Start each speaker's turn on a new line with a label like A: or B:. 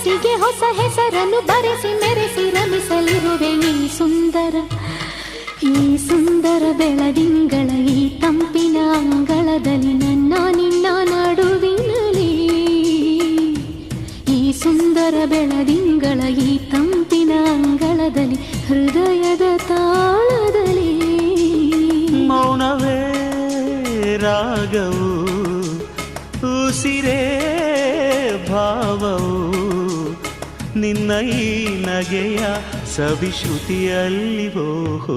A: ಕನಸಿಗೆ ಹೊಸ ಹೆಸರನ್ನು ಬರೆಸಿ ಮೆರೆಸಿ ರಮಿಸಲಿರುವೆ ಈ ಸುಂದರ ಬೆಳದಿಂಗಳ ಈ ತಂಪಿನ ಅಂಗಳದಲ್ಲಿ ನನ್ನ ನಿನ್ನ ನಡುವಿನಲ್ಲಿ ಈ ಸುಂದರ ಬೆಳದಿಂಗಳ ಈ ತಂಪಿನ ಅಂಗಳದಲ್ಲಿ ಹೃದಯದ ತಾಳದಲ್ಲಿ
B: ಮೌನವೇ ರಾಗವು ಉಸಿರೇ ಭಾವವು ನಿನ್ನ ಈ ನಗೆಯ ಸವಿಶ್ರುತಿಯಲ್ಲಿ ಓಹೋ